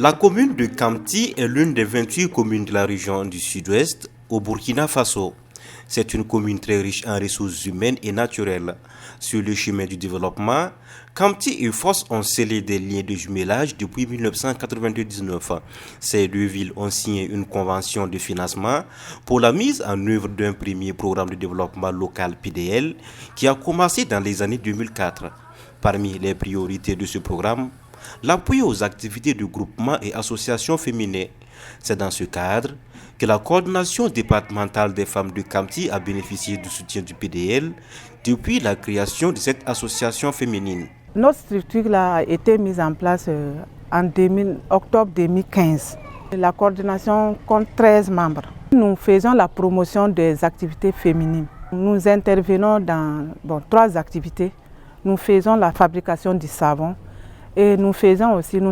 La commune de Kamti est l'une des 28 communes de la région du Sud-Ouest au Burkina Faso. C'est une commune très riche en ressources humaines et naturelles. Sur le chemin du développement, Kamti et Foss ont scellé des liens de jumelage depuis 1999. Ces deux villes ont signé une convention de financement pour la mise en œuvre d'un premier programme de développement local PDL qui a commencé dans les années 2004. Parmi les priorités de ce programme, l'appui aux activités de groupements et associations féminines. C'est dans ce cadre que la coordination départementale des femmes de Kamti a bénéficié du soutien du PDL depuis la création de cette association féminine. Notre structure a été mise en place en octobre 2015. La coordination compte 13 membres. Nous faisons la promotion des activités féminines. Nous intervenons dans 3 activités. Nous faisons la fabrication du savon et nous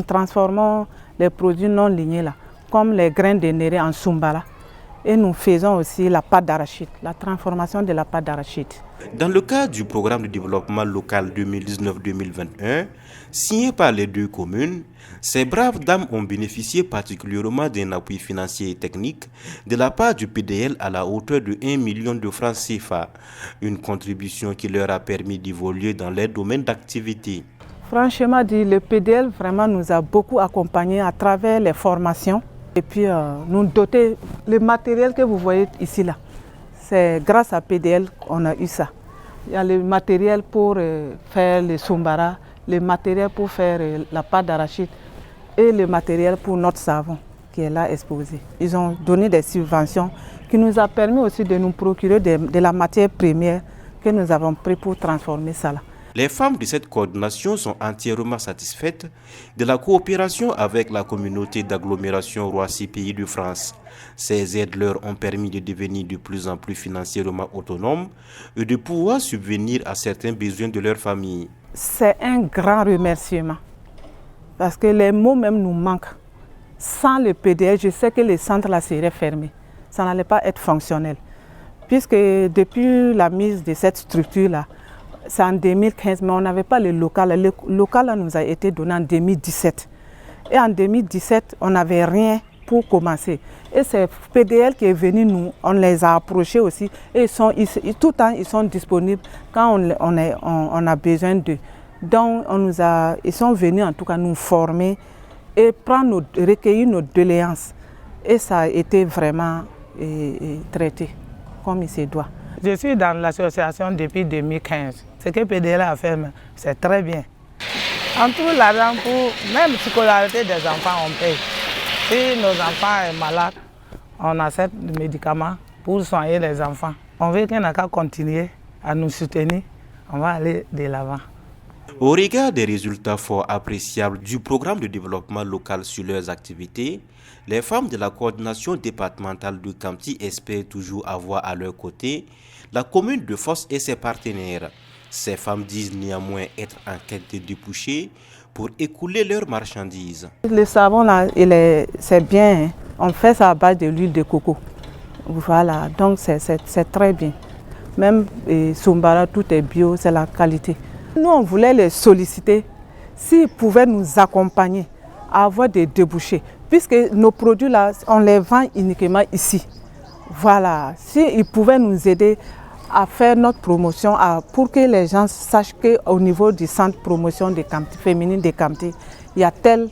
transformons les produits non lignés là, comme les grains de néré en soumbala. Et nous faisons aussi la pâte d'arachide, la transformation de la pâte d'arachide. Dans le cadre du programme de développement local 2019-2021, signé par les deux communes, ces braves dames ont bénéficié particulièrement d'un appui financier et technique de la part du PDL à la hauteur de 1 million de francs CFA, une contribution qui leur a permis d'évoluer dans leur domaine d'activité. Franchement dit, le PDL vraiment nous a beaucoup accompagnés à travers les formations et puis nous doter le matériel que vous voyez ici là. C'est grâce à PDL qu'on a eu ça. Il y a le matériel pour faire le soumbara, le matériel pour faire la pâte d'arachide et le matériel pour notre savon qui est là exposé. Ils ont donné des subventions qui nous a permis aussi de nous procurer de la matière première que nous avons pris pour transformer ça là. Les femmes de cette coordination sont entièrement satisfaites de la coopération avec la communauté d'agglomération Roissy Pays de France. Ces aides leur ont permis de devenir de plus en plus financièrement autonomes et de pouvoir subvenir à certains besoins de leur famille. C'est un grand remerciement parce que les mots même nous manquent. Sans le PDL, je sais que les centres là seraient fermés. Ça n'allait pas être fonctionnel. Puisque depuis la mise de cette structure là, c'est en 2015, mais on n'avait pas le local. Le local là, nous a été donné en 2017. Et en 2017, on n'avait rien pour commencer. Et c'est PDL qui est venu, on les a approchés aussi. Et tout le temps, ils sont disponibles quand on a besoin d'eux. Donc, ils sont venus en tout cas nous former et recueillir nos doléances. Et ça a été vraiment traité comme il se doit. Je suis dans l'association depuis 2015. Ce que PDL a fait, c'est très bien. En tout, l'argent pour même la scolarité des enfants, on paye. Si nos enfants sont malades, on achète des médicaments pour soigner les enfants. On veut qu'on n'a qu'à continuer à nous soutenir. On va aller de l'avant. Au regard des résultats fort appréciables du programme de développement local sur leurs activités, les femmes de la coordination départementale de Kamti espèrent toujours avoir à leur côté la commune de Foss et ses partenaires. Ces femmes disent néanmoins être en quête de débouchés pour écouler leurs marchandises. Le savon là, c'est bien, hein. On fait ça à base de l'huile de coco. Voilà, donc c'est très bien. Même Soumbara, tout est bio, c'est la qualité. Nous, on voulait les solliciter s'ils pouvaient nous accompagner à avoir des débouchés, puisque nos produits là, on les vend uniquement ici. Voilà, s'ils pouvaient nous aider à faire notre promotion, pour que les gens sachent qu'au niveau du centre de promotion des Kamti, féminine de Kamti, il y a tel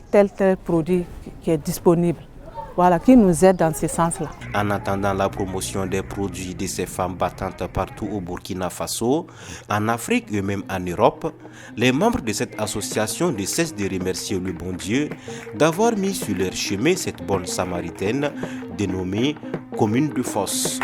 produit qui est disponible. Voilà, qui nous aide dans ce sens-là. En attendant la promotion des produits de ces femmes battantes partout au Burkina Faso, en Afrique et même en Europe, les membres de cette association ne cessent de remercier le bon Dieu d'avoir mis sur leur chemin cette bonne samaritaine dénommée Commune de Foss.